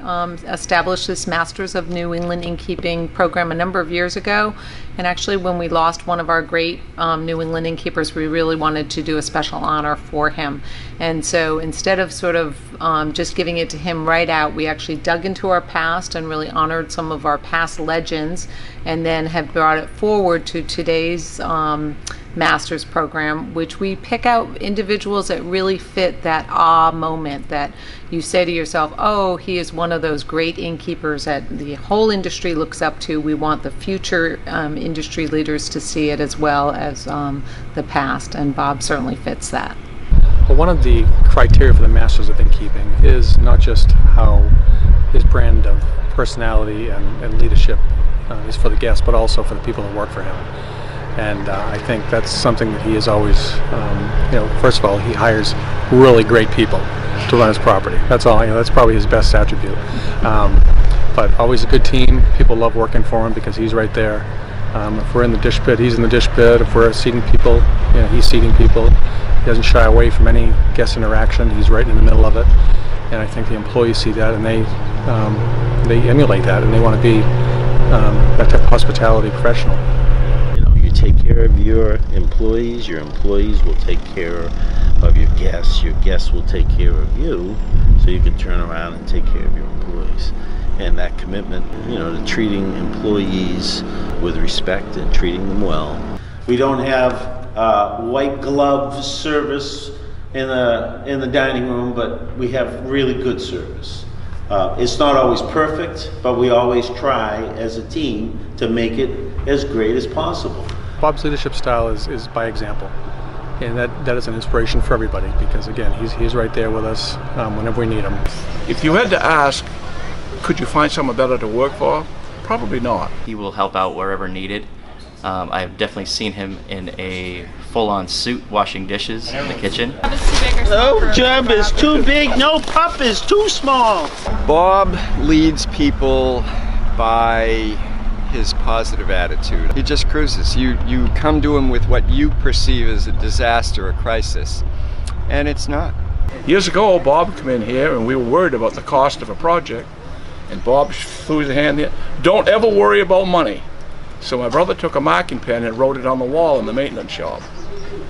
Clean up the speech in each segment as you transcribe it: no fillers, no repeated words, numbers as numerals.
established this Masters of New England Innkeeping program a number of years ago. And actually, when we lost one of our great New England innkeepers, we really wanted to do a special honor for him. And so instead of sort of just giving it to him right out, we actually dug into our past and really honored some of our past legends, and then have brought it forward to today's master's program, which we pick out individuals that really fit that moment that you say to yourself, oh, he is one of those great innkeepers that the whole industry looks up to. We want the future industry leaders to see it as well as the past, and Bob certainly fits that. Well, one of the criteria for the Masters of Innkeeping is not just how his brand of personality and leadership is for the guests, but also for the people that work for him. And I think that's something that he is always, first of all, he hires really great people to run his property. That's all, that's probably his best attribute. But always a good team. People love working for him because he's right there. If we're in the dish pit, he's in the dish pit. If we're seating people, he's seating people. He doesn't shy away from any guest interaction. He's right in the middle of it. And I think the employees see that, and they emulate that, and they want to be that type of hospitality professional. Take care of your employees will take care of your guests will take care of you, so you can turn around and take care of your employees. And that commitment, to treating employees with respect and treating them well. We don't have white glove service in the dining room, but we have really good service. It's not always perfect, but we always try as a team to make it as great as possible. Bob's leadership style is by example, and that is an inspiration for everybody, because again, he's right there with us whenever we need him. If you had to ask, could you find someone better to work for? Probably not. He will help out wherever needed. I've definitely seen him in a full-on suit washing dishes in the kitchen. No job is too big, no pup is too small. Bob leads people by his positive attitude. He just cruises. You come to him with what you perceive as a disaster, a crisis, and it's not. Years ago, Bob came in here and we were worried about the cost of a project, and Bob threw his hand there. Don't ever worry about money. So my brother took a marking pen and wrote it on the wall in the maintenance shop,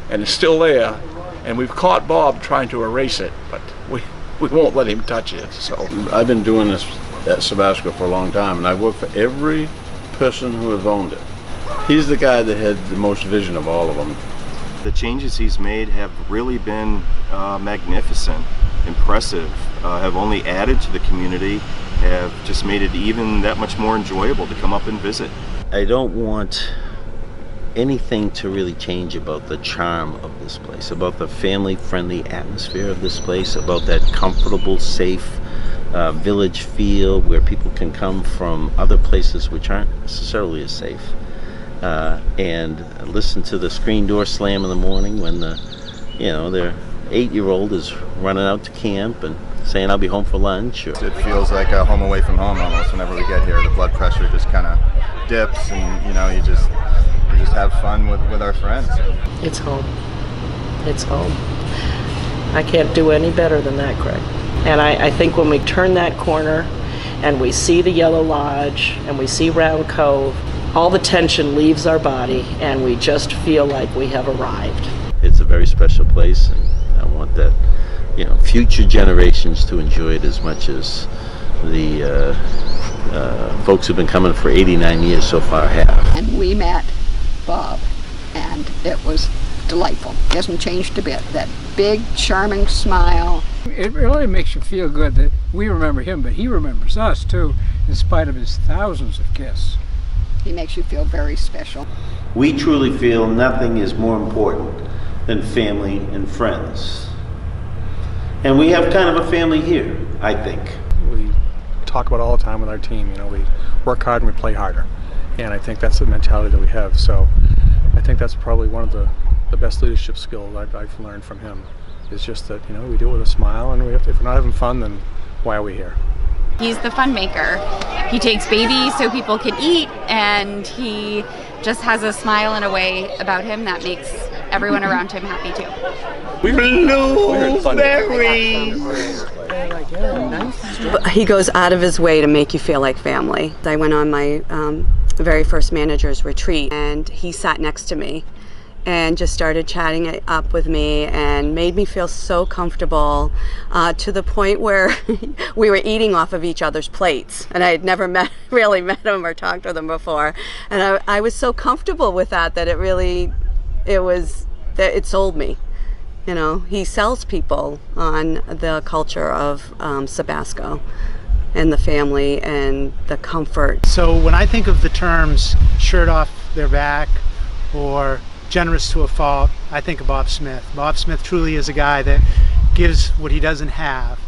and it's still there, and we've caught Bob trying to erase it, but we won't let him touch it. So I've been doing this at Sabasco for a long time, and I've worked for every person who has owned it. He's the guy that had the most vision of all of them. The changes he's made have really been magnificent, impressive, have only added to the community, have just made it even that much more enjoyable to come up and visit. I don't want anything to really change about the charm of this place, about the family-friendly atmosphere of this place, about that comfortable, safe village feel where people can come from other places which aren't necessarily as safe, and listen to the screen door slam in the morning when their 8-year-old is running out to camp and saying, I'll be home for lunch. It feels like a home away from home almost whenever we get here. The blood pressure just kind of dips, and you just have fun with our friends. It's home. It's home. I can't do any better than that, Craig. And I think when we turn that corner and we see the Yellow Lodge and we see Round Cove, all the tension leaves our body and we just feel like we have arrived. It's a very special place, and I want that, future generations to enjoy it as much as the folks who've been coming for 89 years so far have. And we met Bob, and it was delightful. He hasn't changed a bit. That big, charming smile. It really makes you feel good that we remember him, but he remembers us too, in spite of his thousands of guests. He makes you feel very special. We truly feel nothing is more important than family and friends. And we have kind of a family here, I think. We talk about it all the time with our team, we work hard and we play harder. And I think that's the mentality that we have. So I think that's probably one of the best leadership skills I've learned from him. It's just that, we do it with a smile, and if we're not having fun, then why are we here? He's the fun maker. He takes babies so people can eat, and he just has a smile and a way about him that makes everyone around him happy too. Blueberries! He goes out of his way to make you feel like family. I went on my very first manager's retreat, and he sat next to me and just started chatting it up with me and made me feel so comfortable to the point where we were eating off of each other's plates. And I had never really met him or talked with him before. And I was so comfortable with that it sold me. You know, he sells people on the culture of Sabasco and the family and the comfort. So when I think of the terms shirt off their back or generous to a fault, I think of Bob Smith. Bob Smith truly is a guy that gives what he doesn't have.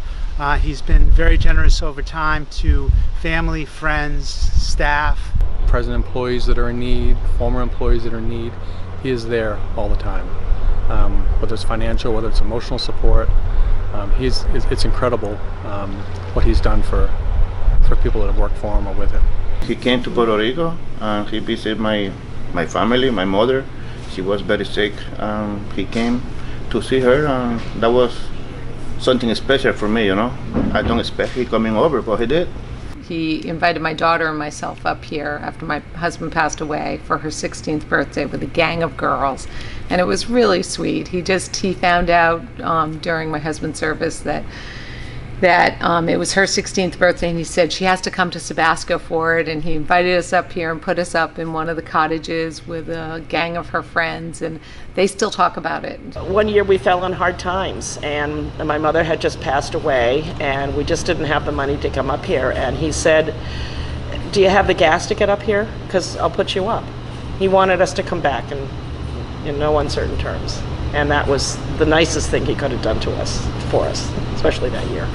He's been very generous over time to family, friends, staff. Present employees that are in need, former employees that are in need, he is there all the time. Whether it's financial, whether it's emotional support, it's incredible what he's done for people that have worked for him or with him. He came to Puerto Rico. He visited my family, my mother. She was very sick. He came to see her. That was something special for me, you know. I don't expect he coming over, but he did. He invited my daughter and myself up here after my husband passed away for her 16th birthday with a gang of girls, and it was really sweet. He found out during my husband's service that it was her 16th birthday, and he said she has to come to Sabasco for it, and he invited us up here and put us up in one of the cottages with a gang of her friends, and they still talk about it. One year we fell on hard times, and my mother had just passed away, and we just didn't have the money to come up here, and he said, do you have the gas to get up here? Because I'll put you up. He wanted us to come back in no uncertain terms. And that was the nicest thing he could have done for us, especially that year.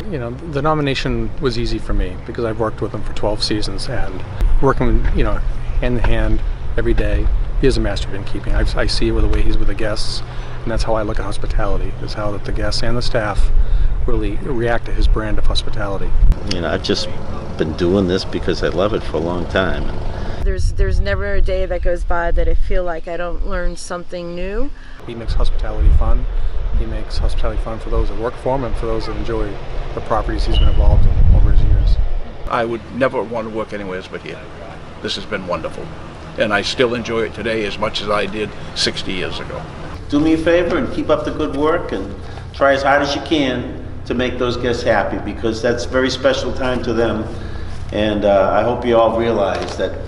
You know, the nomination was easy for me because I've worked with him for 12 seasons and working, hand in hand every day. He is a master of innkeeping. I see it with the way he's with the guests, and that's how I look at hospitality, is how the guests and the staff really react to his brand of hospitality. I've just been doing this because I love it for a long time. There's never a day that goes by that I feel like I don't learn something new. He makes hospitality fun. He makes hospitality fun for those that work for him and for those that enjoy the properties he's been involved in over his years. I would never want to work anywhere but here. This has been wonderful. And I still enjoy it today as much as I did 60 years ago. Do me a favor and keep up the good work and try as hard as you can to make those guests happy, because that's a very special time to them. And I hope you all realize that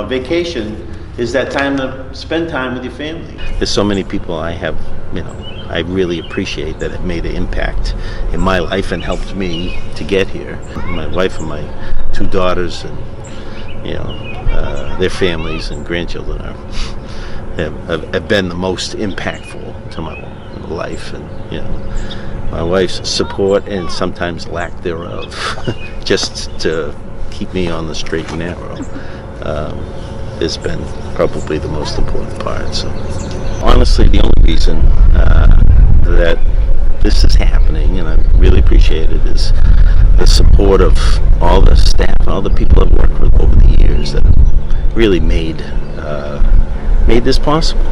vacation is that time to spend time with your family. There's so many people I really appreciate that have made an impact in my life and helped me to get here. My wife and my 2 daughters and, their families and grandchildren have been the most impactful to my life. And, my wife's support and sometimes lack thereof, just to keep me on the straight and narrow. Has been probably the most important part. So honestly, the only reason that this is happening, and I really appreciate it, is the support of all the staff and all the people I've worked with over the years that really made this possible.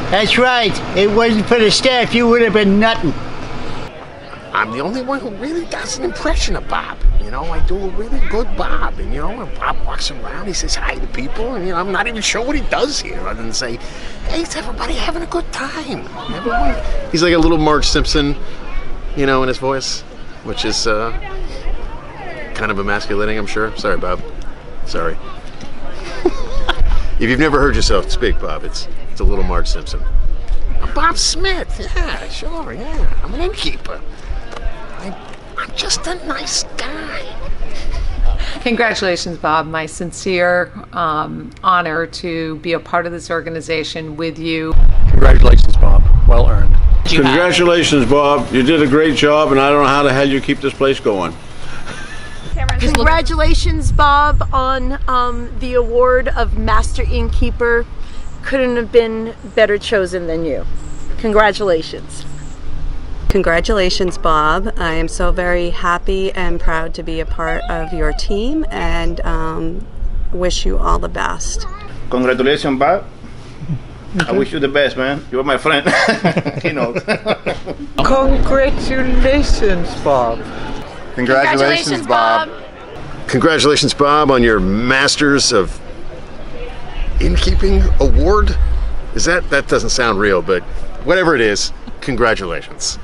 That's right. It wasn't for the staff, you would have been nothing. I'm the only one who really does an impression of Bob. I do a really good Bob, and when Bob walks around, he says hi to people, and I'm not even sure what he does here other than say, hey, is everybody having a good time? He's like a little Marge Simpson, in his voice, which is kind of emasculating, I'm sure. Sorry, Bob. Sorry. If you've never heard yourself speak, Bob, it's a little Marge Simpson. I'm Bob Smith, yeah, sure, yeah. I'm an innkeeper. I'm just a nice guy. Congratulations, Bob. My sincere honor to be a part of this organization with you. Congratulations, Bob. Well earned. Congratulations, Bob. You did a great job, and I don't know how the hell you keep this place going. Congratulations, Bob, on the award of Master Innkeeper. Couldn't have been better chosen than you. Congratulations. Congratulations, Bob. I am so very happy and proud to be a part of your team, and wish you all the best. Congratulations, Bob. I wish you the best, man. You're my friend. He knows. Congratulations, Bob. Congratulations, Bob. Congratulations, Bob, on your Masters of Innkeeping Award. That doesn't sound real, but whatever it is, congratulations.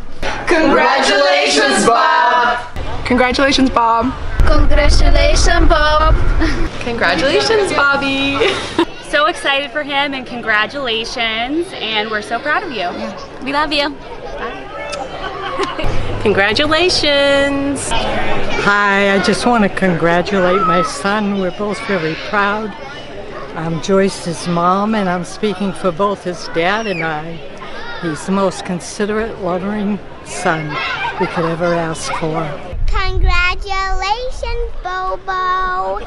Congratulations, Bob. Congratulations, Bob. Congratulations, Bob. Congratulations, Bobby. So excited for him and congratulations, and we're so proud of you. We love you. Congratulations. Hi, I just want to congratulate my son. We're both very proud. I'm Joyce's mom, and I'm speaking for both his dad and I. He's the most considerate, loving son we could ever ask for. Congratulations, Bobo.